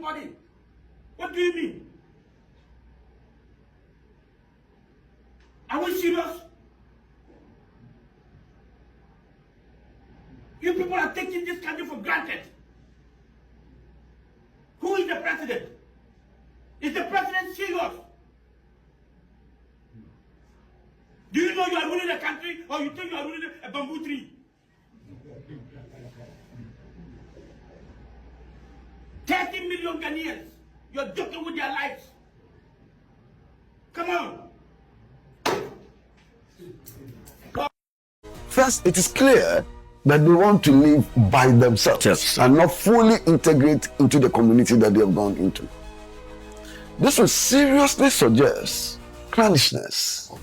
everybody. What do you mean? Are we serious? You people are taking this country for granted. Who is the president? Is the president serious? Do you know you are ruling a country, or you think you are ruling a bamboo tree? 30 million Ghanaians, you're joking with their lives. Come on. First, it is clear that they want to live by themselves and not fully integrate into the community that they have gone into. This would seriously suggest clannishness.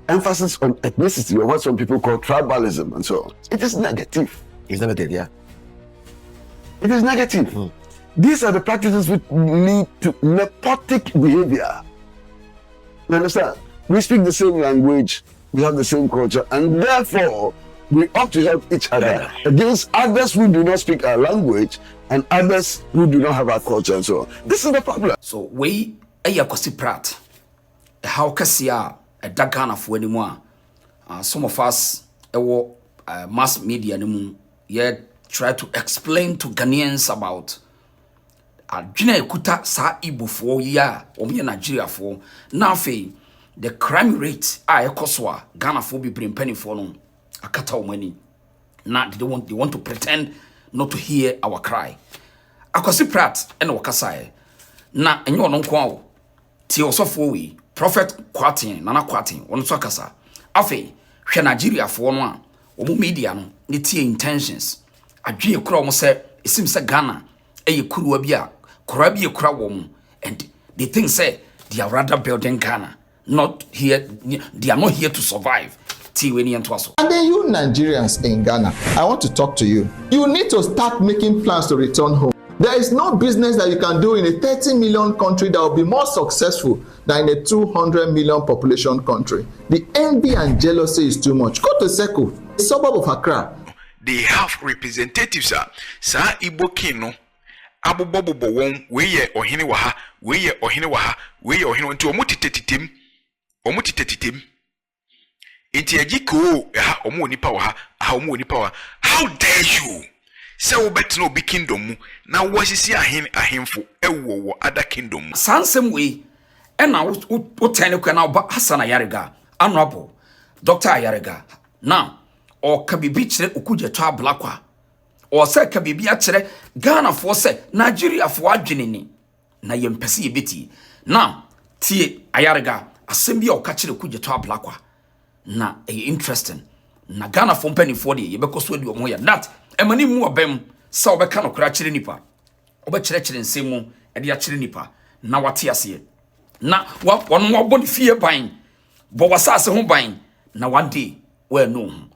Emphasis on ethnicity, or what some people call tribalism, and so on. It is negative. It's negative, yeah. It is negative. These are the practices which lead to nepotic behavior. You understand? We speak the same language, we have the same culture, and therefore we ought to help each other against others who do not speak our language and others who do not have our culture, and so on. This is the problem. So we Akwasi Pratt, how kasia a dagana for anymore. Some of us mass media anymore yet try to explain to Ghanaians about adwene ekuta sa Igbo for ya omye Nigeria for now the crime rate ekoswa Ghana for be bring penny for no akata money. Now they want to pretend not to hear our cry. Akwasi Pratt and wakasa na enyo no nko ti osofo we prophet kwatin nana kwatin won so akasa afi hwe Nigeria for no a omo media no ne tie intentions adwene kura omo se esim se Ghana kuruwa bi a kura bi kura wo and they think say they are rather building Ghana, not here. They are not here to survive. And then you Nigerians in Ghana, I want to talk to you. You need to start making plans to return home. There is no business that you can do in a 30 million country that will be more successful than in a 200 million population country. The envy and jealousy is too much. Go to Seko, a suburb of Accra. They have representatives, sir. Igbo Kino, Abu Bobo Wong, weye ohine waha, weye ohine waha, weye ohine nti omutitetitim. Inti ajiko omu nipa waha, omu nipa waha. How dare you? Say obet no be kingdom na wasisi ahemfo ewo wo other kingdom. Sansem we na wo tane kwa na ba Hassan Ayarega, honorable Dr. Ayarega. Now or kabibi chire okuje to ablakwa or say kabibi a chire Ghana for say Nigeria for adwene ni na yempese yebeti now tie Ayarega asem bia o ka chire okuje to ablakwa na interesting na Ghana for penny for the yebeko so di omo ya that emani mu obem sa obeka no kra chire nipa oba chire nsem mu e de a chire nipa na wate ase na won mo boni fie ban bo wasase ho ban na one day we no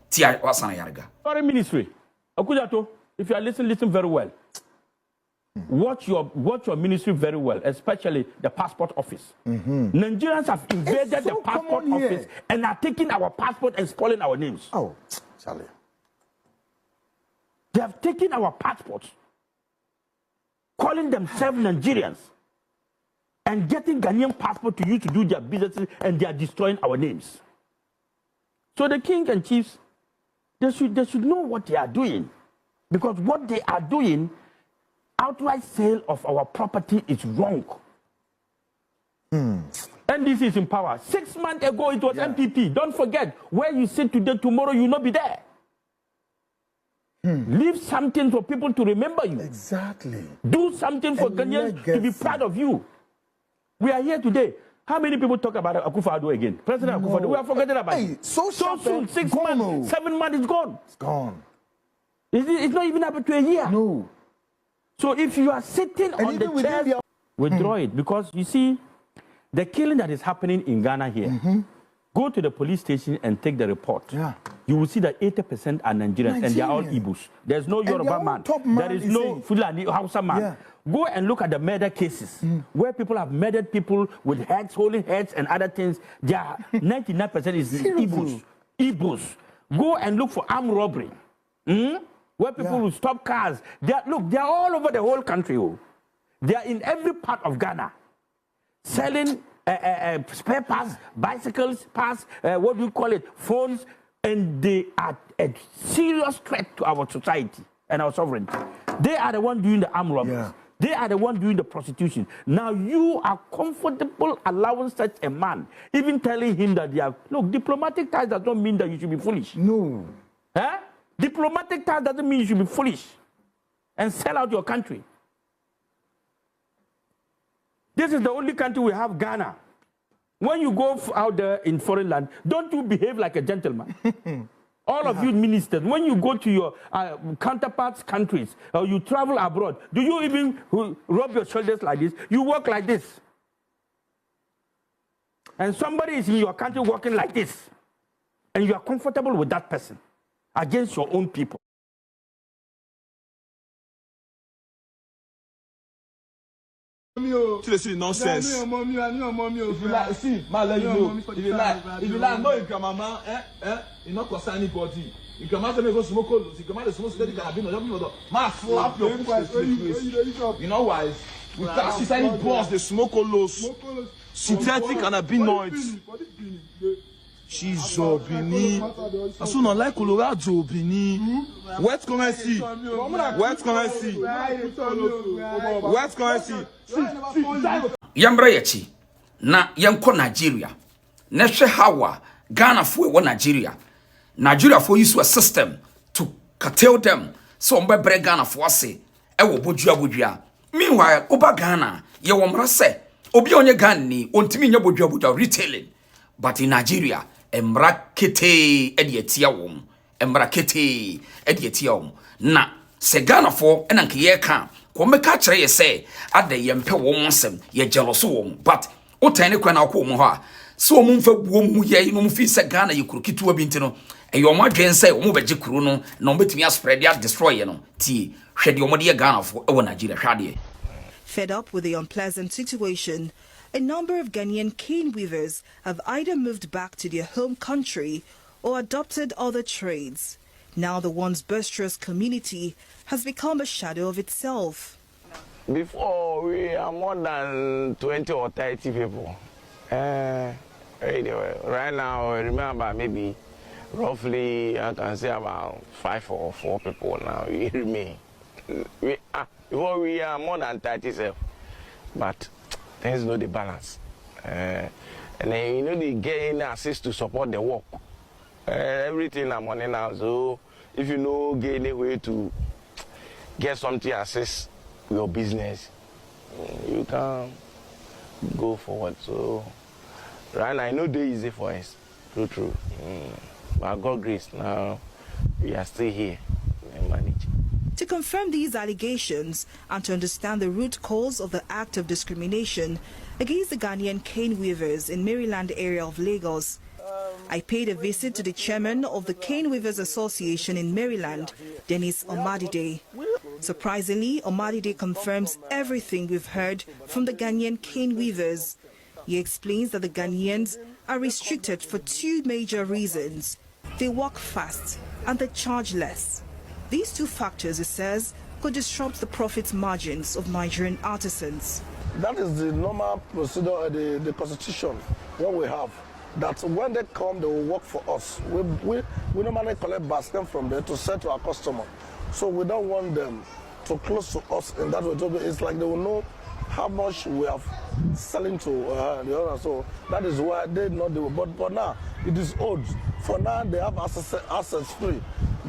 Foreign Ministry, Akujato, if you are listening, listen very well. Watch your ministry very well, especially the passport office. Nigerians have invaded the passport office and are taking our passport and spoiling our names. Oh, Charlie. They have taken our passports, calling themselves Nigerians, and getting Ghanaian passport to use to do their businesses, and they are destroying our names. So the king and chiefs, they should know what they are doing, because what they are doing, outright sale of our property is wrong. NDC is in power. 6 months ago, it was MPP. Don't forget, where you sit today, tomorrow you will not be there. Leave something for people to remember you. Exactly. Do something for Ghanaians to be proud of you. We are here today. How many people talk about Akufo-Addo again? President Akufo-Addo, we are forgetting about it. So soon, 6 months, 7 months, it's gone. It's gone. It's not even up to a year. No. So if you are sitting on the chair, withdraw it. Because you see, the killing that is happening in Ghana here, go to the police station and take the report. Yeah. You will see that 80% are Nigerians, and they are all Igbos. There's no Yoruba man. There is no Fulani Hausa man. Yeah. Go and look at the murder cases where people have murdered people with heads, holding heads, and other things. They are 99% is Igbos. Go and look for armed robbery. where people will stop cars. Look, they are all over the whole country. Oh. They are in every part of Ghana, selling spare parts, bicycles, parts, what do you call it, phones, and they are a serious threat to our society and our sovereignty. They are the ones doing the armed robberies. Yeah. They are the ones doing the prostitution. Now you are comfortable allowing such a man, even telling him that they are, look, diplomatic ties does not mean that you should be foolish. No. Eh? Diplomatic ties doesn't mean you should be foolish and sell out your country. This is the only country we have, Ghana. When you go out there in foreign land, don't you behave like a gentleman? All of you ministers, when you go to your counterparts' countries or you travel abroad, do you even rub your shoulders like this? You walk like this. And somebody is in your country walking like this. And you are comfortable with that person against your own people. See nonsense. If you like, see, man, let you know. If you like, know your grandmama, you not concern anybody. Your grandma say me go smoke colos. Your grandma dey smoke steady carabiner. Man, slap your face. You know why? Because she's any boss, they smoke colos. Synthetic cannabinoids. She's Obini. I soon not like Colorado Obini. Wet currency. Wet currency. Wet currency. Yambra yachi na yanko Nigeria. Neshe hawa Ghana for Nigeria. Nigeria for use a system to curtail them. So mbe Ghana for say ewo bodua. Meanwhile, oba Ghana ye womra se obi onye Ghana ni ontimi nya bodua retailing. But in Nigeria emrakete edietia wom. Emrakete edietia wom. Na se Ghana for enanke ye kan ko meka kire ye say ade ye mpe wom nsem ye jealous wom. But o tane kwa na ko wom ho a so wom fa buom mu ye no mfi se Ghana ye kuru kitu abi ntino e yo ma dwen say wom beje kuru no na obetimi a spread ya destroy ye no ti hwede yo de Ghana for e wo Nigeria hwade. Fed up with the unpleasant situation, a number of Ghanaian cane weavers have either moved back to their home country or adopted other trades. Now the once boisterous community has become a shadow of itself. Before, we are more than 20 or 30 people. Right now, I remember maybe roughly, I can say about 5 or 4 people now. We remain. Before we are more than 37, but things know the balance. And then, you know, they get assist to support the work. Everything I'm on now, so if you know, get any way to get something assist your business, you can go forward. So, right now, I know they're easy for us, true. But God grace, now we are still here and manage. To confirm these allegations and to understand the root cause of the act of discrimination against the Ghanaian cane weavers in Maryland area of Lagos, I paid a visit to the chairman of the Cane Weavers Association in Maryland, Dennis Omadide. Surprisingly, Omadide confirms everything we've heard from the Ghanaian cane weavers. He explains that the Ghanaians are restricted for 2 major reasons. They work fast and they charge less. These 2 factors, it says, could disrupt the profit margins of Nigerian artisans. That is the normal procedure, the constitution, what we have. That when they come, they will work for us. We normally collect basket from them to sell to our customer. So we don't want them to close to us in that way. It's like they will know how much we are selling to the owner. So that is why they not do it. But now, it is old. For now, they have assets free,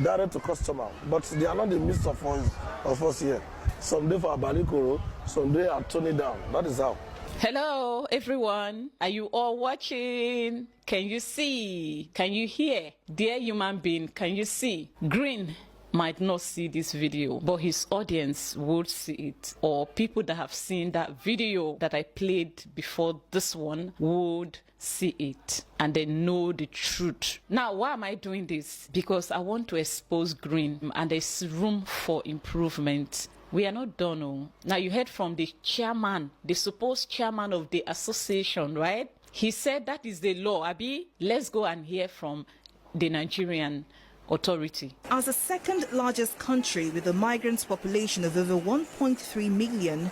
direct to customer. But they are not the midst of us here. Some day for Abalikoro, some day are turning down. That is how. Hello, everyone. Are you all watching? Can you see? Can you hear? Dear human being, can you see? Green might not see this video, but his audience would see it. Or people that have seen that video that I played before this one would see it and they know the truth. Now, why am I doing this? Because I want to expose Green and there's room for improvement. We are not done. Oh. Now, you heard from the chairman, the supposed chairman of the association, right? He said that is the law. Abi, let's go and hear from the Nigerian authority. As the second largest country with a migrant population of over 1.3 million,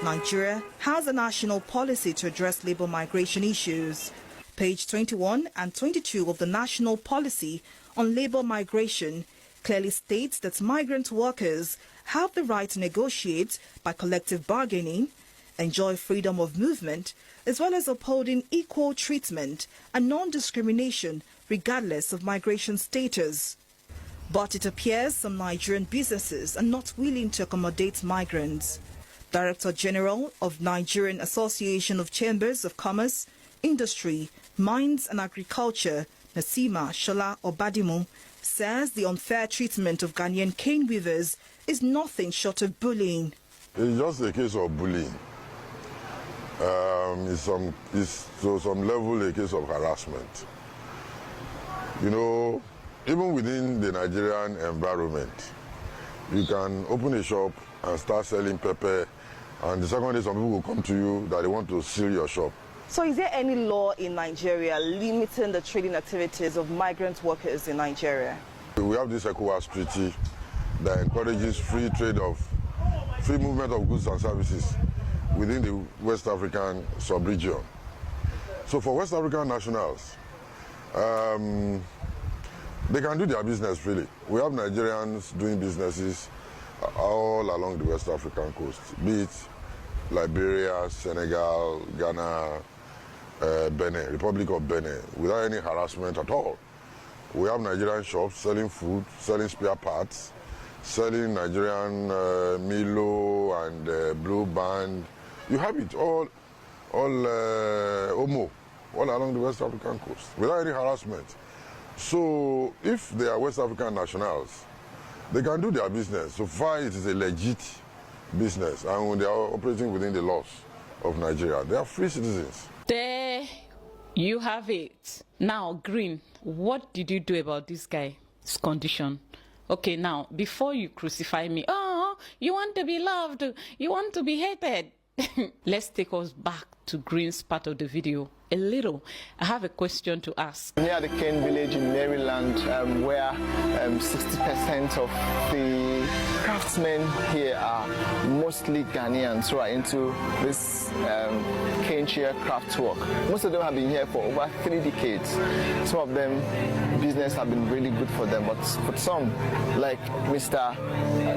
Nigeria has a national policy to address labor migration issues. Page 21 and 22 of the National Policy on Labor Migration clearly states that migrant workers have the right to negotiate by collective bargaining, enjoy freedom of movement, as well as upholding equal treatment and non-discrimination regardless of migration status. But it appears some Nigerian businesses are not willing to accommodate migrants. Director General of Nigerian Association of Chambers of Commerce, Industry, Mines and Agriculture, Nasima Shola Obadimu, says the unfair treatment of Ghanaian cane weavers is nothing short of bullying. It's just a case of bullying. It's to some level a case of harassment. You know, even within the Nigerian environment, you can open a shop and start selling pepper, and the second day some people will come to you that they want to seal your shop. So is there any law in Nigeria limiting the trading activities of migrant workers in Nigeria? We have this Akwasi treaty that encourages free movement of goods and services within the West African sub-region. So for West African nationals, they can do their business freely. We have Nigerians doing businesses all along the West African coast, be it Liberia, Senegal, Ghana, Benin, Republic of Benin, without any harassment at all. We have Nigerian shops selling food, selling spare parts, selling Nigerian Milo and Blue Band. You have it all Omo, all along the West African coast, without any harassment. So if they are West African nationals, they can do their business. So far it is a legit business, and when they are operating within the laws of Nigeria, they are free citizens. There you have it. Now, Green, what did you do about this guy's condition? Okay, now, before you crucify me, oh, you want to be loved, you want to be hated. Let's take us back to Green's part of the video a little. I have a question to ask. Near the Kane village in Maryland, where 60% of the craftsmen here are mostly Ghanaians who are into this cane chair craft work. Most of them have been here for over 3 decades. Some of them, business have been really good for them, but for some, like Mr.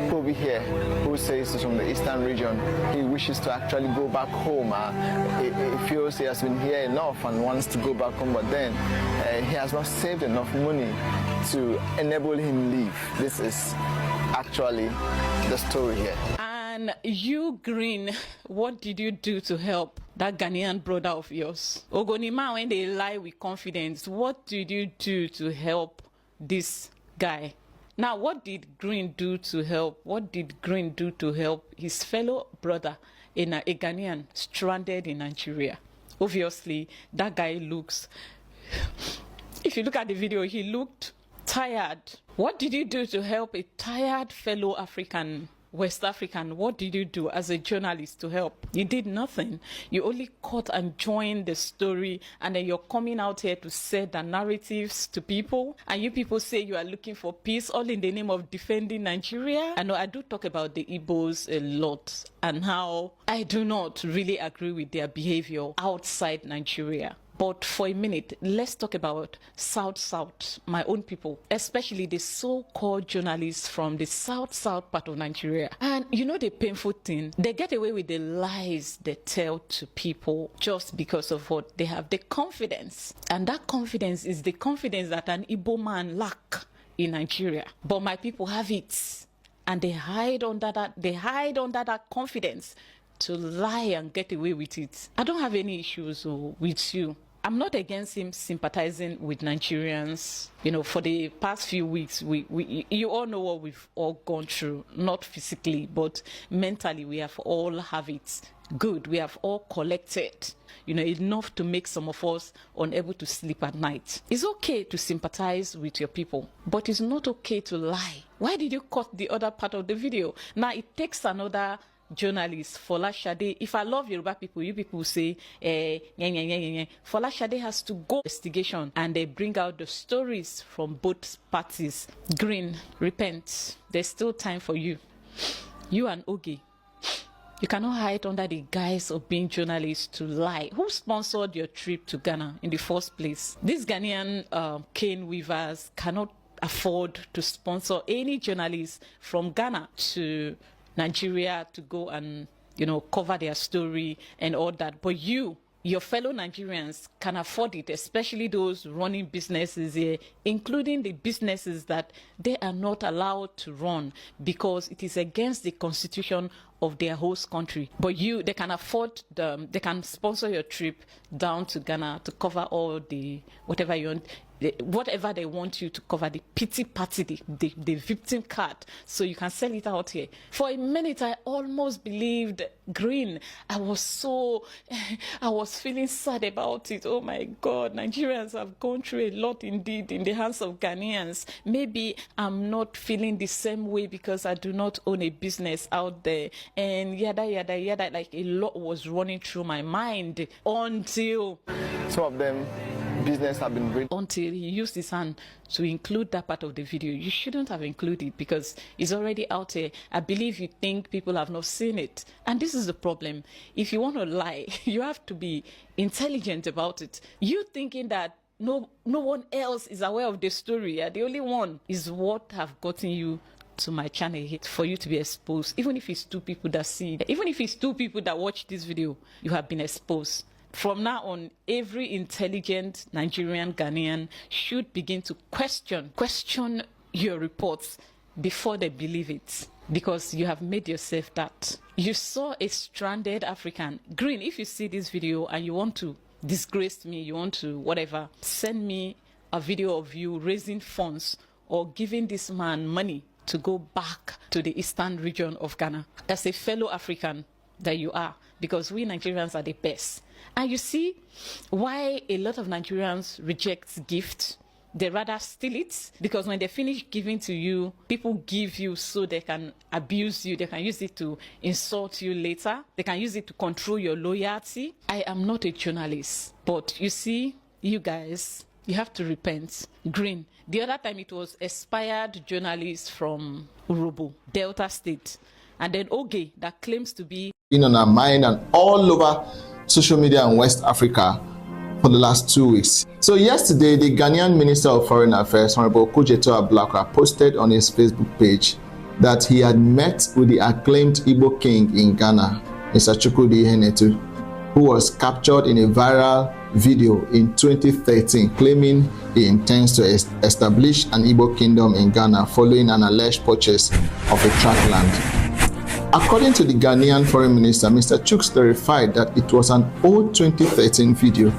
Kobe here, who says he's from the eastern region, he wishes to actually go back home. He feels he has been here enough and wants to go back home, but then he has not saved enough money to enable him leave. This is actually the story here. And you, Green, what did you do to help that Ghanaian brother of yours? Ogonima, when they lie with confidence, what did you do to help this guy? Now, what did Green do to help? What did Green do to help his fellow brother, a Ghanaian, stranded in Nigeria? Obviously, that guy looks, if you look at the video, he looked tired. What did you do to help a tired fellow African, West African? What did you do as a journalist to help? You did nothing. You only caught and joined the story, and then you're coming out here to sell the narratives to people, and you people say you are looking for peace, all in the name of defending Nigeria. I know I do talk about the Igbos a lot and how I do not really agree with their behavior outside Nigeria. But for a minute, let's talk about South, my own people, especially the so-called journalists from the South part of Nigeria. And you know the painful thing, they get away with the lies they tell to people just because of what they have, the confidence. And that confidence is the confidence that an Igbo man lacks in Nigeria. But my people have it, and they hide under that confidence to lie and get away with it. I don't have any issues with you. I'm not against him sympathizing with Nigerians. You know, for the past few weeks, you all know what we've all gone through, not physically, but mentally. We have all have it good. We have all collected, you know, enough to make some of us unable to sleep at night. It's okay to sympathize with your people, but it's not okay to lie. Why did you cut the other part of the video? Now it takes another journalist, Fola Shade. If I love Yoruba people, you people say, Fola Shade has to go investigation and they bring out the stories from both parties. Green, repent. There's still time for you. You and Oge. You cannot hide under the guise of being journalists to lie. Who sponsored your trip to Ghana in the first place? These Ghanaian cane weavers cannot afford to sponsor any journalists from Ghana to Nigeria to go and, cover their story and all that. But your fellow Nigerians can afford it, especially those running businesses here, including the businesses that they are not allowed to run because it is against the constitution of their host country. But they can afford they can sponsor your trip down to Ghana to cover all the whatever you want. Whatever they want you to cover, the pity party, the victim card, so you can sell it out here. For a minute, I almost believed Green. I was feeling sad about it. Oh my God, Nigerians have gone through a lot indeed in the hands of Ghanaians. Maybe I'm not feeling the same way because I do not own a business out there. And yada, yada, yada, like a lot was running through my mind until some of them business have been great. Until he used his hand to include that part of the video. You shouldn't have included it because it's already out there. I believe you think people have not seen it. And this is the problem. If you want to lie, you have to be intelligent about it. You thinking that no one else is aware of the story. The only one is what have gotten you to my channel here for you to be exposed. Even if it's 2 people that see it, even if it's 2 people that watch this video, you have been exposed. From now on, every intelligent Nigerian Ghanaian should begin to question your reports before they believe it, because you have made yourself that. You saw a stranded African. Green, if you see this video and you want to disgrace me, you want to whatever, send me a video of you raising funds or giving this man money to go back to the eastern region of Ghana as a fellow African that you are, because we Nigerians are the best. And you see why a lot of Nigerians reject gifts. They rather steal it, because when they finish giving to you, people give you so they can abuse you. They can use it to insult you later. They can use it to control your loyalty. I am not a journalist, but you see, you guys, you have to repent. Green, the other time it was expired journalists from Urobo, Delta State. And then Oge, that claims to be on our mind and all over social media in West Africa for the last 2 weeks. So yesterday, the Ghanaian Minister of Foreign Affairs, Honorable Kujeto Ablakwa, posted on his Facebook page that he had met with the acclaimed Igbo king in Ghana, Mr. Chukwudi Ihenetu, who was captured in a viral video in 2013, claiming he intends to establish an Igbo kingdom in Ghana following an alleged purchase of a tract land. According to the Ghanaian Foreign Minister, Mr. Chuks clarified that it was an old 2013 video,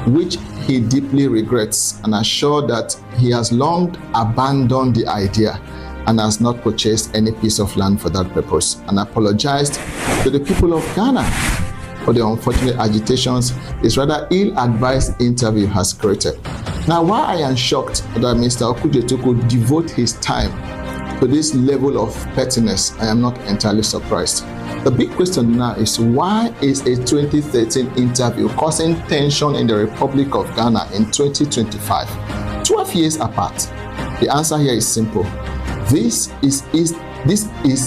which he deeply regrets, and assured that he has long abandoned the idea and has not purchased any piece of land for that purpose, and apologized to the people of Ghana for the unfortunate agitations his rather ill-advised interview has created. Now, why I am shocked that Mr. Okujeto could devote his time to this level of pettiness, I am not entirely surprised. The big question now is, why is a 2013 interview causing tension in the Republic of Ghana in 2025, 12 years apart? The answer here is simple. This is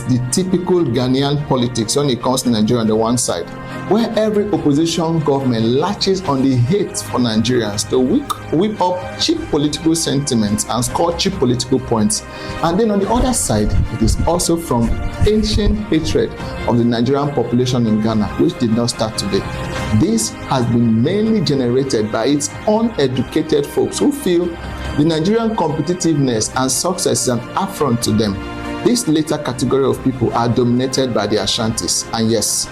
the typical Ghanaian politics when it comes to Nigeria on the one side, where every opposition government latches on the hate for Nigerians to whip up cheap political sentiments and score cheap political points. And then on the other side, it is also from ancient hatred of the Nigerian population in Ghana, which did not start today. This has been mainly generated by its uneducated folks who feel the Nigerian competitiveness and success is an affront to them. This later category of people are dominated by the Ashantis, and yes,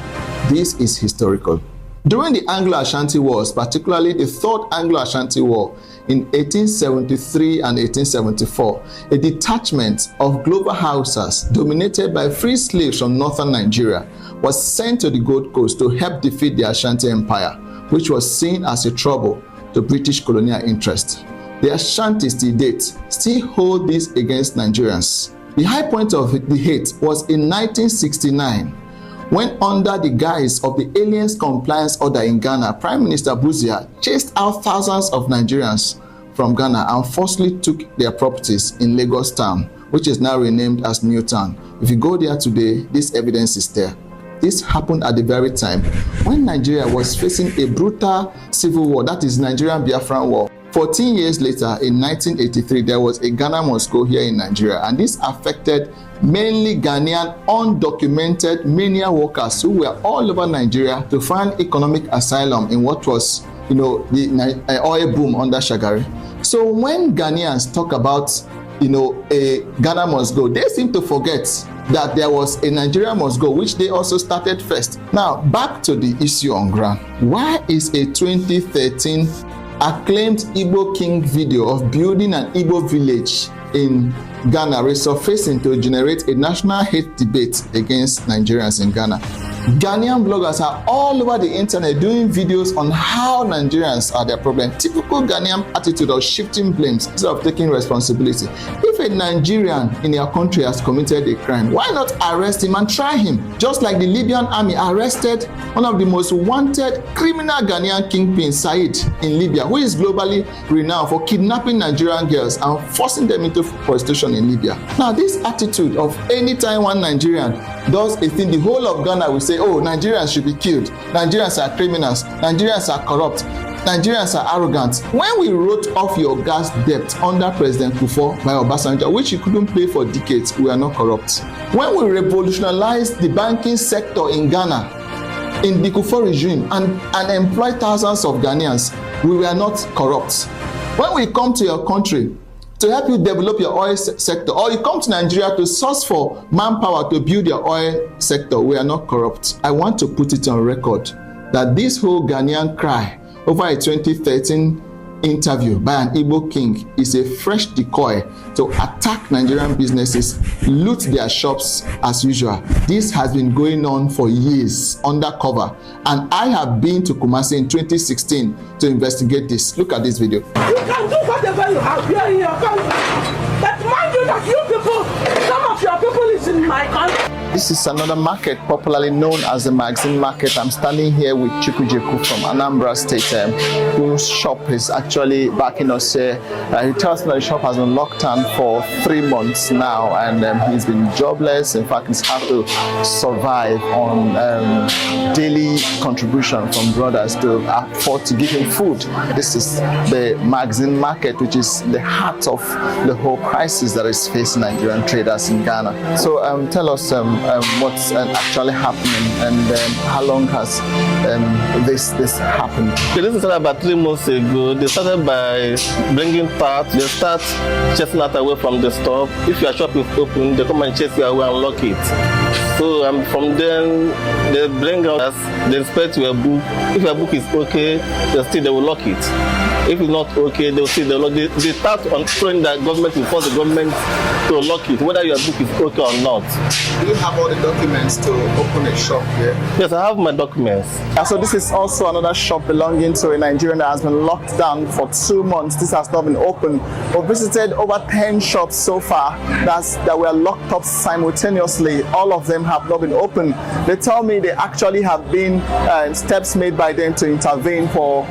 this is historical. During the Anglo-Ashanti Wars, particularly the Third Anglo-Ashanti War in 1873 and 1874, a detachment of Global Hausas dominated by free slaves from northern Nigeria was sent to the Gold Coast to help defeat the Ashanti Empire, which was seen as a trouble to British colonial interest. The Ashantis to date still hold this against Nigerians. The high point of the hate was in 1969, when under the guise of the Aliens Compliance Order in Ghana, Prime Minister Buzia chased out thousands of Nigerians from Ghana and forcibly took their properties in Lagos town, which is now renamed as Newtown. If you go there today, this evidence is there. This happened at the very time when Nigeria was facing a brutal civil war, that is Nigerian Biafran War. 14 years later, in 1983, there was a Ghana must go here in Nigeria, and this affected mainly Ghanaian undocumented mania workers who were all over Nigeria to find economic asylum in what was, the oil boom under Shagari. So when Ghanaians talk about, a Ghana must go, they seem to forget that there was a Nigeria must go, which they also started first. Now, back to the issue on ground. Why is a 2013 acclaimed Igbo king video of building an Igbo village in Ghana resurfacing to generate a national hate debate against Nigerians in Ghana? Ghanaian bloggers are all over the internet doing videos on how Nigerians are their problem. Typical Ghanaian attitude of shifting blames instead of taking responsibility. If a Nigerian in your country has committed a crime, why not arrest him and try him? Just like the Libyan army arrested one of the most wanted criminal Ghanaian kingpin, Said, in Libya, who is globally renowned for kidnapping Nigerian girls and forcing them into prostitution in Libya. Now, this attitude of anytime one Nigerian does a thing, the whole of Ghana will say, oh, Nigerians should be killed, Nigerians are criminals, Nigerians are corrupt, Nigerians are arrogant. When we wrote off your gas debt under President Kufuor by Obasanjo, which you couldn't pay for decades, we are not corrupt. When we revolutionized the banking sector in Ghana in the Kufuor regime and employed thousands of Ghanaians, we were not corrupt. When we come to your country to help you develop your oil sector, or you come to Nigeria to source for manpower to build your oil sector, we are not corrupt. I want to put it on record that this whole Ghanaian cry over a 2013 interview by an Igbo king is a fresh decoy to attack Nigerian businesses, loot their shops as usual. This has been going on for years undercover, and I have been to Kumasi in 2016 to investigate this. Look at this video. You can do whatever you have here in your country, but mind you that you people, some of your people is in my country. This is another market popularly known as the Magazine Market. I'm standing here with Chukwujeku from Anambra State, whose shop is actually backing us here. He tells me that the shop has been locked down for 3 months now, and he's been jobless. In fact, he's had to survive on daily contribution from brothers to afford to give him food. This is the Magazine Market, which is the heart of the whole crisis that is facing Nigerian traders in Ghana. So tell us what's actually happening, and how long has this happened? Okay, this started about 3 months ago. They started by bringing parts. They start chasing us away from the store. If your shop is open, they come and chase you away and lock it. So from then, they bring us, they inspect your book. If your book is okay, they will lock it. If it's not okay, they will see the lock. They start on throwing the government, to force the government to lock it, whether your book is okay or not. Do you have all the documents to open a shop here? Yes, I have my documents. So this is also another shop belonging to a Nigerian that has been locked down for 2 months. This has not been open. We've visited over 10 shops so far that were locked up simultaneously. All of them have not been open. They tell me they actually have been steps made by them to intervene for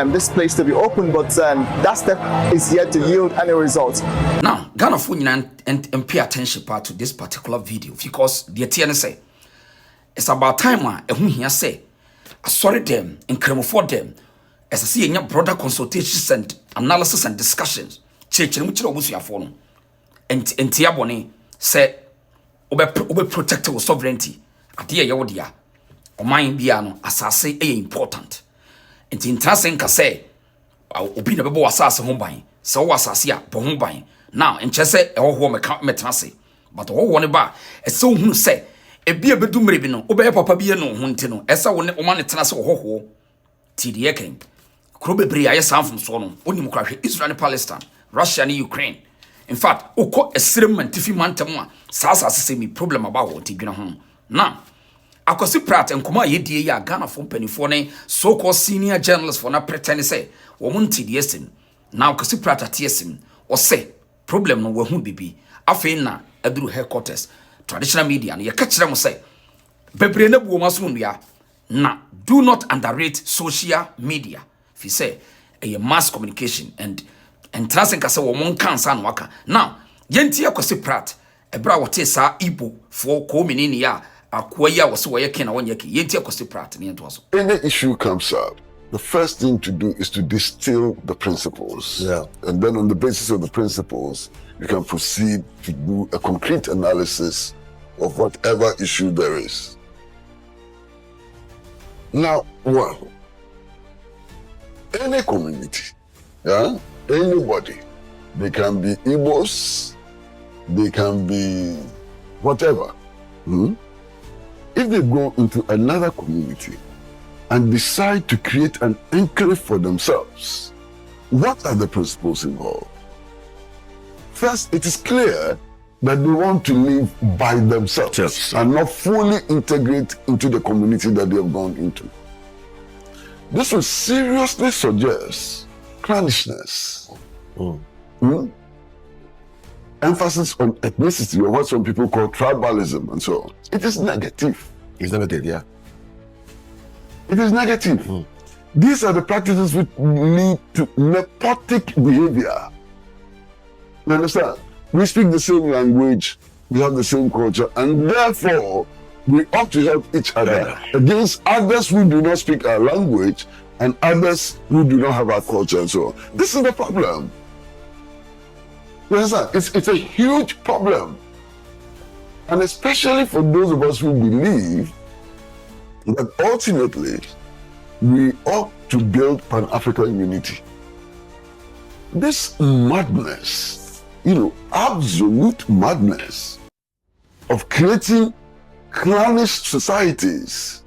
this place to be open, but that step is yet to yield any results. Now, Ghana for and pay attention part to this particular video, because the TN say it's about time who here say I sorry them and cremo for them as I see in your broader consultations and analysis and discussions. Church which was your phone and Tiaboni say obe protect our sovereignty at the Yodia or mine biano as I say important. And in Tasenka say obi na bebo asase ho ban se wo asase a bo ho ban now enchese e ho metrase but wo woni ba e se wo hunu se e bia bedu mere bi no obe papa bi no ho nti no e se wo ne o ma ne tenase wo ho ti de yeken kro bebre aye sanfum so no onim kwahwe Israel and Palestine, Russia and Ukraine. In fact okọ esrem mantifi mantam a asase se mi problem aba wo ti dwena ho now Akwasi Pratt and Kuma Yedie ya Ghana from Pennyphone, so-called senior journalist for na pretend say, Womunti yesim. Now Akwasi Pratt at yesim, or say, problem no wahun bibi. Afena, Edru headquarters, traditional media, and you catch them say, bebre na buoma so nua na do not underrate social media if you say a mass communication and transenka say wo mon kan sa no aka now yenti Akwasi Pratt ebra wote sa Igbo for ko menini ya akwa ya wo se wo ye ken na wonye ke yenti Akwasi Pratt ne ento so. Any issue comes up, the first thing to do is to distill the principles. Yeah. And then on the basis of the principles, you can proceed to do a concrete analysis of whatever issue there is. Now, one, any community, yeah, anybody, they can be Igbos, they can be whatever. If they go into another community and decide to create an enclave for themselves, what are the principles involved? First, it is clear that they want to live by themselves and not fully integrate into the community that they have gone into. This will seriously suggest clannishness. Emphasis on ethnicity, or what some people call tribalism and so on. It is negative. It's negative, yeah. It is negative. These are the practices which lead to nepotic behavior. You understand? We speak the same language, we have the same culture, and therefore we ought to help each other against others who do not speak our language and others who do not have our culture and so on. This is the problem. You understand? It's a huge problem. And especially for those of us who believe that ultimately we ought to build Pan-African unity. This madness, absolute madness of creating clannish societies,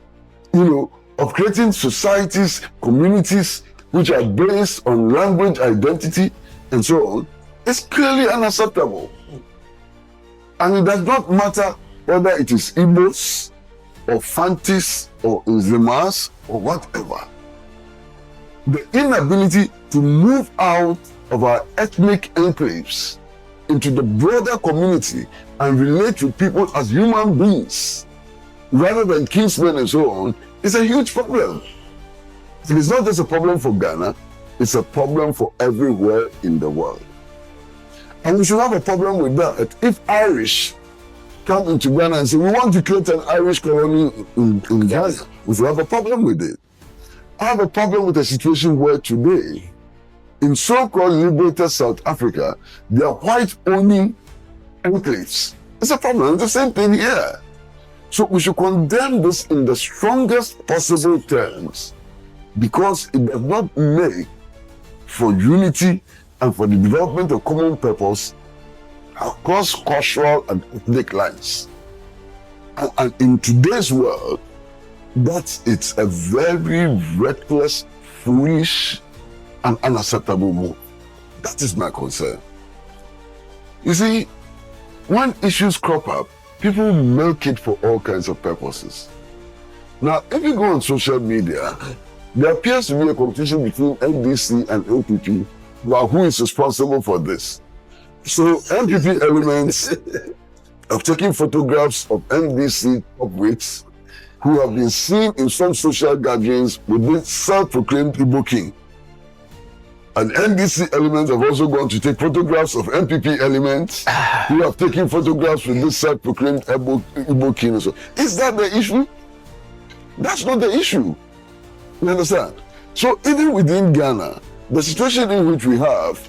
of creating societies, communities which are based on language identity and so on, is clearly unacceptable. And it does not matter whether it is Igbos or Fantis or Nzemas or whatever. The inability to move out of our ethnic enclaves into the broader community and relate with people as human beings rather than kinsmen and so on is a huge problem. It is not just a problem for Ghana, it's a problem for everywhere in the world. And we should have a problem with that. If Irish come into Ghana and say, we want to create an Irish colony in Ghana, we should have a problem with it. I have a problem with a situation where today, in so-called liberated South Africa, they are white-owning enclaves. It's a problem. It's the same thing here. So we should condemn this in the strongest possible terms because it does not make for unity and for the development of common purpose across cultural and ethnic lines. And in today's world, it's a very reckless, foolish, and unacceptable move. That is my concern. You see, when issues crop up, people milk it for all kinds of purposes. Now, if you go on social media, there appears to be a competition between NDC and LPP about who is responsible for this. So NPP elements have taken photographs of NDC top-weights who have been seen in some social gatherings with this self-proclaimed Igbo king. And NDC elements have also gone to take photographs of NPP elements who have taken photographs with this self-proclaimed Igbo king. So, is that the issue? That's not the issue. You understand? So even within Ghana, the situation in which we have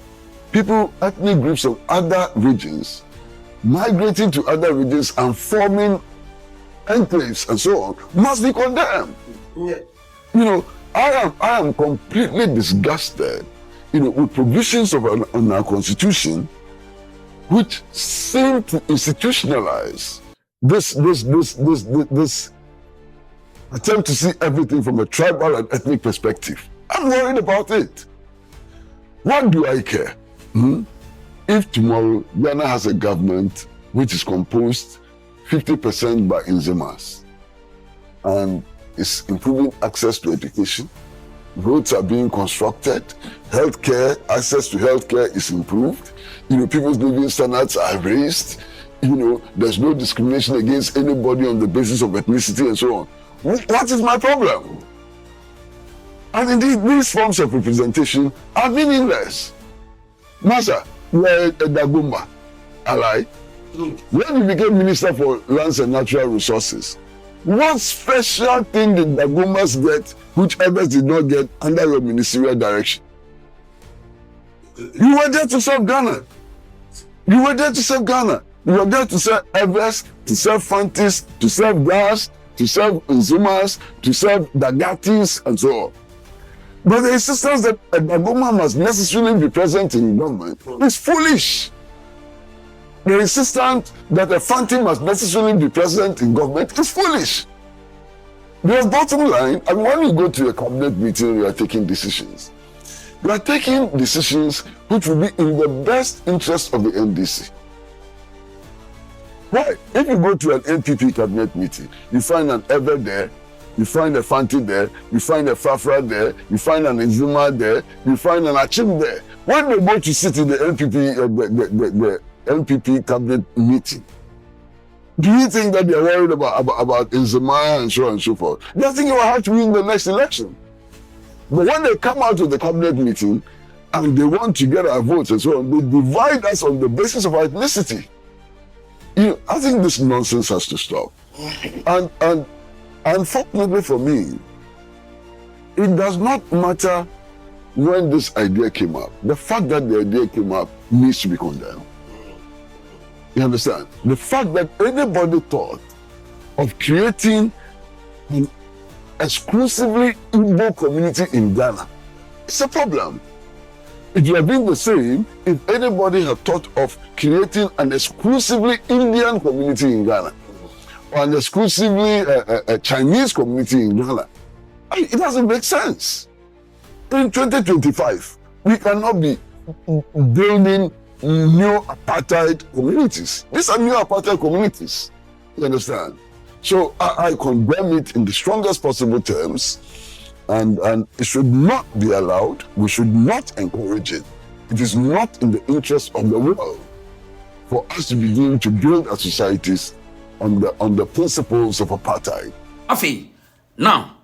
people, ethnic groups of other regions, migrating to other regions and forming enclaves and so on, must be condemned. Yeah. I am completely disgusted, with provisions of on our constitution which seem to institutionalize this attempt to see everything from a tribal and ethnic perspective. I'm worried about it. What do I care? If tomorrow Ghana has a government which is composed 50% by Nzemas and is improving access to education, roads are being constructed, healthcare, access to healthcare is improved, people's living standards are raised, there's no discrimination against anybody on the basis of ethnicity and so on. What is my problem? And indeed, these forms of representation are meaningless. Master, you are a Dagumba, ally. When you became Minister for Lands and Natural Resources, what special thing did Dagumbas get which others did not get under your ministerial direction? You were there to serve Ghana. You were there to serve Ghana. You were there to serve Evers, to serve Fantis, to serve Gas, to serve Nzumas, to serve Dagatis, and so on. But the insistence that a Dagoma must necessarily be present in government is foolish. The insistence that a Fanti must necessarily be present in government is foolish. Because bottom line, and when you go to a cabinet meeting, you are taking decisions. You are taking decisions which will be in the best interest of the NDC. Why? If you go to an NPP cabinet meeting, you find an Ever there, you find a Fanti there, you find a Fafra there, you find an Izuma there, you find an Achim there. When they go to sit in the NPP cabinet meeting, do you think that they are worried about Izuma and so on and so forth? They think you will have to win the next election. But when they come out of the cabinet meeting and they want to get our votes and so on, they divide us on the basis of our ethnicity. I think this nonsense has to stop. And unfortunately for me, it does not matter when this idea came up. The fact that the idea came up needs to be condemned. You understand? The fact that anybody thought of creating an exclusively Igbo community in Ghana, it's a problem. It would have been the same if anybody had thought of creating an exclusively Indian community in Ghana or an exclusively Chinese community in Ghana. It doesn't make sense. In 2025, we cannot be building new apartheid communities. These are new apartheid communities. You understand? So I condemn it in the strongest possible terms, and it should not be allowed. We should not encourage it. It is not in the interest of the world for us to begin to build our societies on the principles of apartheid. Afi, now,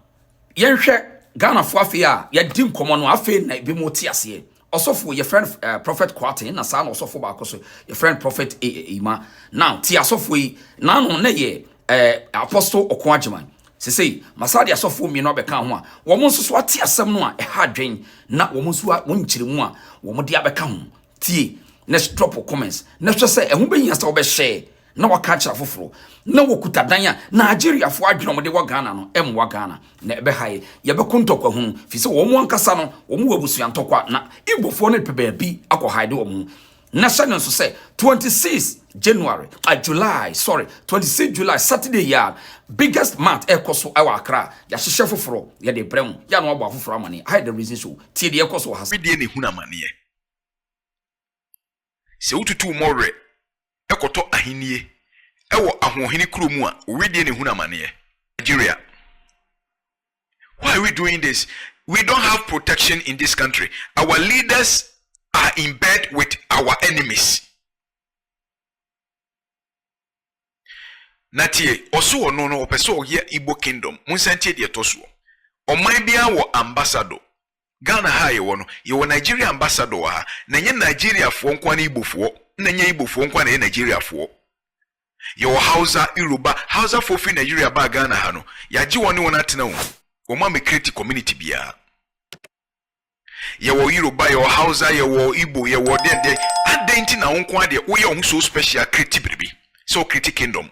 yenhwe Ghana fo afi a yedim komo no afi na bi moti ase. Osofo your friend Prophet Kwate na sa na osofo ba akoso your friend Prophet Ima. Now, ti asofo yi na no na ye Apostle Okwajman. Say, Masadi asofo mi no beka ho a wo mo nso ate asem no a ha dwen na wo mo nso wonkyire mu a wo mo de abeka ho tie na drop comments na hwe say ehun be yin sa wo be share na waka kira foforo na wokuta dan a Nigeria fo adwene mo de wo Ghana no wa Ghana na ebe haye ye be kontokwa hu fi se wo mo ankasa no wo mo wabusu antokwa na Igbo fo no pebe bi akohaide wo mo na shannon so say 26 July Saturday ya biggest month ekoso awa Accra ya hihye foforo ya de brem ya no abo foforo amane I the reason so tie de ekoso has we de ne huna mane se ututu more ekoto ahinie ewo ahohini kromu a we de ne huna mane Nigeria. Why are we doing this? We don't have protection in this country. Our leaders are in bed with our enemies. Natie oso no opeso ye Igbo kingdom munsantie de toso oman bia wo ambassador Ghana ha ye wo no ye wo Nigeria ambassador ha na nye Nigeria fo nkwa na Igbo fo na nye Igbo fo nkwa na Nigeria fo ye wo Hausa Yoruba Hausa fo fi Nigeria ba Ghana ha no ya ji woni wona tena wo ma me create community bia ye wo Yoruba ye wo Hausa ye wo Igbo ye wo de adenti na nkwa de wo ye wo so special create biribi so create kingdom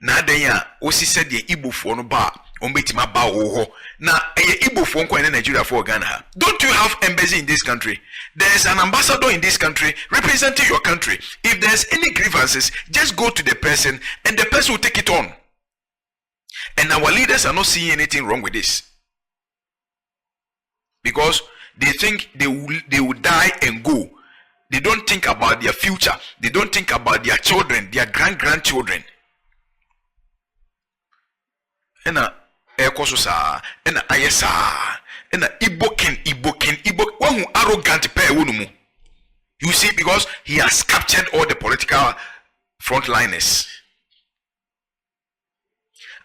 na adanya osise de Igbofo no ba ombetima ba wo ho na Igbofo nko na Nigeria for Ghana. Don't you have embassy in this country? There is an ambassador in this country representing your country. If there's any grievances, just go to the person and the person will take it on. And our leaders are not seeing anything wrong with this, because they think they will die and go. They don't think about their future. They don't think about their children, their grandchildren. Ena ekoso sa ena ayesa ena Igbo one arrogant pair wonumu. You see, because he has captured all the political frontliners.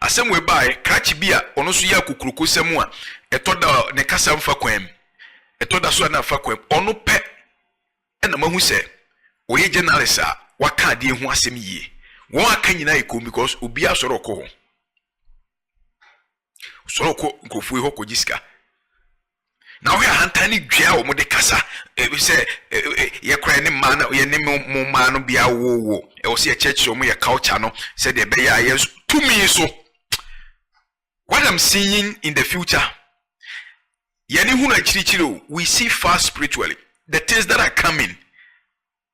Asem we buy krachi bia ono so ya kukuruko semu a etoda ne kasa mfa kwam. Etoda so na fa kwam. Ono pe na mahu se oye journalist a waka de hu asem yie. Won aka nyina ekom because obi asoro ko ho. Soro ko nkofu ho ko jiska. Na we hantani dua o mo de kasa se ye kra ne ma na ye ne mo ma no bia wo e wo se ye church o mo ye culture no se de be ya ye to me so. What I'm seeing in the future, we see fast spiritually. The things that are coming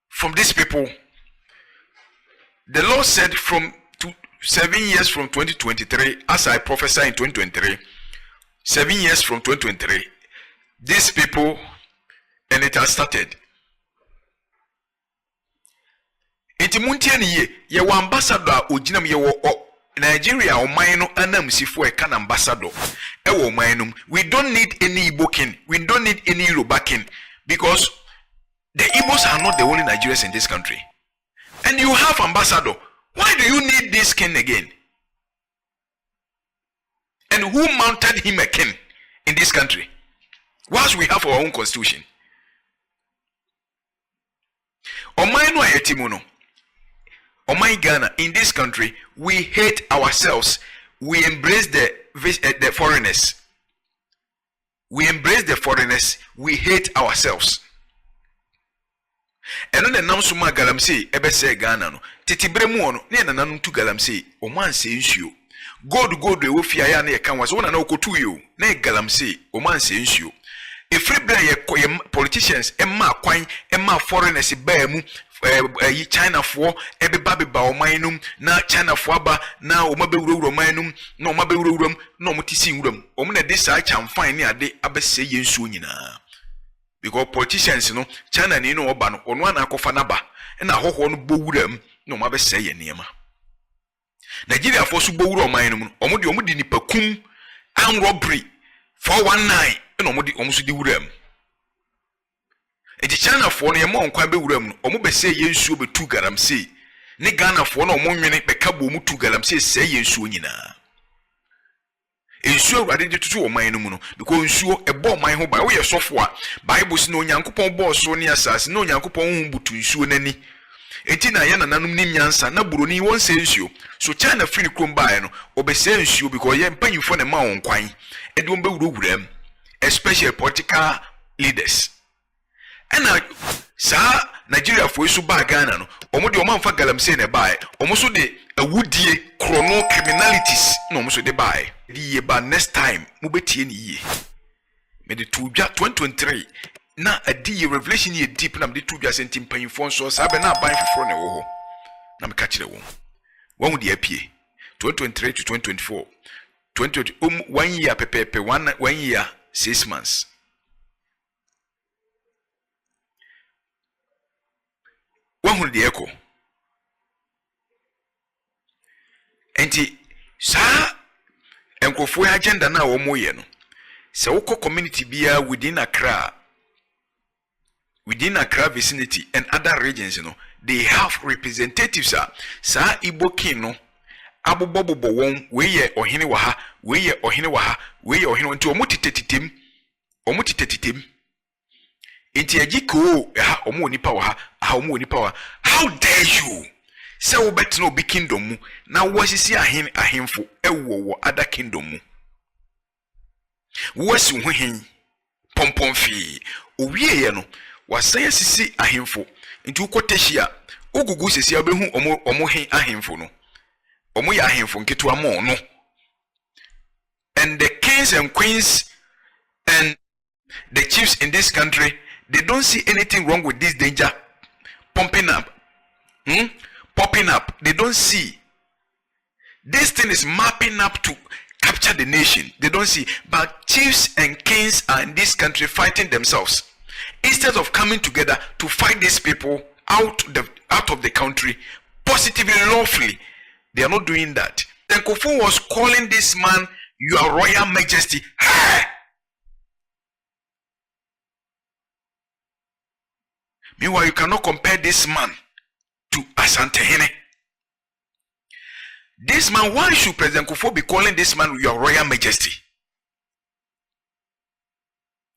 from these people, the Lord said from 7 years from 2023, as I prophesy in 2023, 7 years from 2023, these people, and it has started. Itimuntia ni ye wa ambassador ojinam ye wo Nigeria o mayno anam sifo e kan ambassador e wo mayno. We don't need any Igbo king, we don't need any Yoruba king, because the Igbos are not the only Nigerians in this country. And you have ambassador. Why do you need this king again? And who mounted him a king in this country? Whilst we have our own constitution. O mayno ayetimuno. Oh my Ghana, in this country, we hate ourselves. We embrace the foreigners. We embrace the foreigners. We hate ourselves. And then the Namsuma Galamse, Ebese Ghana, no. Titibremu, Nana Nantu Galamse, O man says you. God, the Wofia, ne can was one and oko to you. Ne Galamse, O man says you. If free politicians, Emma Quine, Emma foreigners, Bemu. China for ebe baby ba omanum na China for ba na omabewuro manum na omabewuro na omotisi wuram omna de sa cham fine ne ade abese yensuo nyina because politicians no China ni no oba no ono ana akofa na ba na hoho no bowuram na omabese ye niema Nigeria for so bowuro omanum omodi nipakum armed robbery 419 na omso di wuram. Eti China for no yemo nkwa be wuram no omo be se yensuo be tu galamse ne Ghana for no omo nwene be ka bo mu tu galamse se yensuo nyina ensuo urade de tutu oman no mu no because ensuo ebo oman ho ba wo ye sofo a Bible si no Onyankopon bo so ne asase no Onyankopon hu butu ensuo nani eti na ye nananum ni nyansa na buroni won se ensuo so China free krom ba no obese ensuo because ye mpanyifo ne ma won kwan e de won be wuram especially political leaders. And sa Nigeria for isu ba Ghana no omo de omanfa galamse ne bae omo so de awudie chrono criminalities no omo so de bae di ye ba next time mo betie ni ye me de tudwa 2023 na adi ye revelation ye deep na me de tudwa sentim panfo so sa be na ban foforo ne wo ho na me ka kire wo hu de apie 2023 to 2024 2020 1 year pepepe 1 year 6 months. Wahun de eko enti sa enkofo agenda na wo moye no se wo community bia within Accra vicinity and other regions, you know, they have representatives sa Igbo king no abobobobo won we ye ohene wa ha we ye ohene wa ha we ye ohene nti omutitetitim Inti ajiko ha omo nipa wa ha omo nipa wa. How dare you say we bet no be kingdom mu na wasisi ahemfo ewo other kingdom mu wasi ho hen pompom fi owie ye no wasan sisi ahemfo nti ukotehia ogugu sisi abehu omo hen ahemfo no omo ya ahemfo nketo amo no. And the kings and queens and the chiefs in this country, they don't see anything wrong with this danger popping up. They don't see. This thing is mapping up to capture the nation. They don't see. But chiefs and kings are in this country fighting themselves. Instead of coming together to fight these people out of the country, positively, lawfully, they are not doing that. Then Kofu was calling this man, Your Royal Majesty. Hey! Meanwhile, you cannot compare this man to Asante Hene. This man, why should President Kufuor be calling this man your Royal Majesty?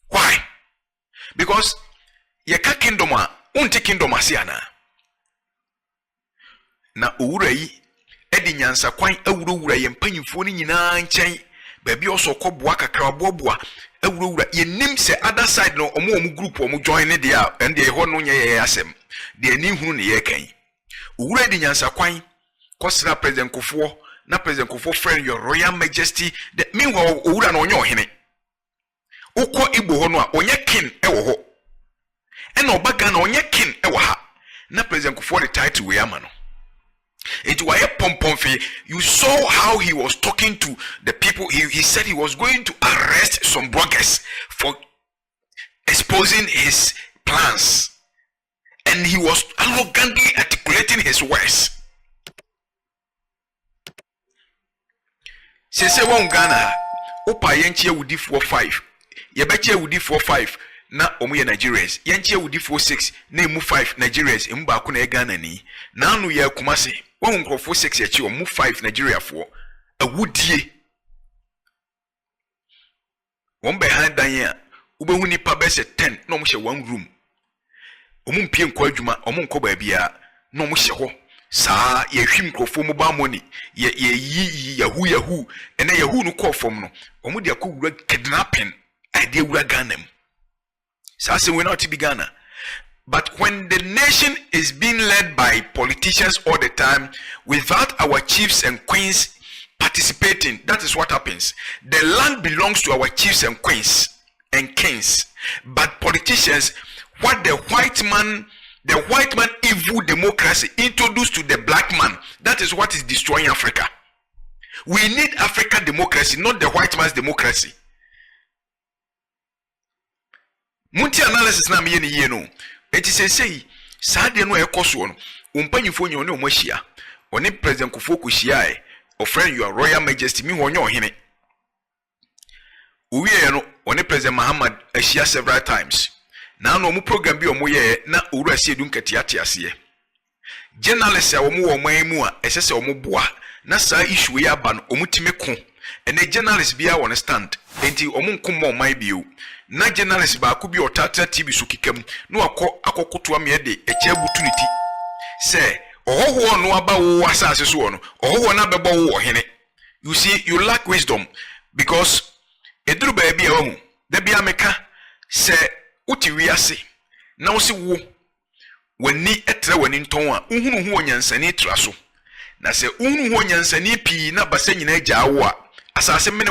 Why? Because yeka kingdom unti kingdom asiana. Na owura yi edi nyansa kwan awurawura ye mpanyimfo ni nyina nkyɛn baabi ɔsɔ kɔboa kakra boaboa awurawura ye nim se other side no ɔmo group ɔmo join ne de a ende ɛhɔ no nyɛ yɛ asɛm de ani hunu ne yɛ kan owura edi nyansa kwan kɔsra President Kufuor na President Kufuor friend your Royal Majesty the meanwhile owura no ɔnyɛ ɔhene ukɔ Igbo hɔ no a ɔnyɛ king ɛwɔ hɔ ɛna ɔbaga na ɔnyɛ king ɛwɔ ha na President Kufuor the title we ama no. It was a pompomfe. You saw how he was talking to the people. He said he was going to arrest some bloggers for exposing his plans. And he was arrogantly articulating his words. Se one Ghana, Opa Yenchia would 4-5. Yabeche would 4-5. Na omuye Nigerians. Yenchia would 4-6. Name 5 Nigerians. Mba kuna Ghana ni. Na anu ya kumase. One go 4-6 yachi or move 5 Nigeria for a woodie. One behind Danya, Ube Winnie Pabes 10, no musha 1 room. Omun Pian Quajuma, Omun Cobabia, no musha ho. Sa ye him go for mobile money, ye yahoo, and a yahoo no call from no. Omudia could kidnapping, idea we Ganem. Sasa we're not to be Ghana. But when the nation is being led by politicians all the time, without our chiefs and queens participating, that is what happens. The land belongs to our chiefs and queens and kings. But politicians, what the white man evil democracy introduced to the black man, that is what is destroying Africa. We need African democracy, not the white man's democracy. Munti analysis na me ye no. It is a say, Sadia no ekoso no, umpanyifo nyo ne omahia. Oni President Kufuor kuhia o friend your Royal Majesty mi honyo hene. Uwie no, oni President Muhammad ahia several times. Na no mu program bi omoye na owura sie du nkatiate ase. Journalists a omo wo man mu a esese omo boa na sa issue ya ba no omutime ko. Ene journalists bia won stand. Enti omo nkom mo man bio. Na journalist ba ko bi otata TV so kikam no akokoto am ye de eche opportunity say ohoho no aba wo asase so no ohoho na bebo wo hene. You see, you lack wisdom because eduru ba bia wo mu da bia meka say uti wiase na wo se wo wani etre wani nton a uhunu hu onyansani tra so na se uhunu hu onyansani pi na basa nyina agya wo a asase mene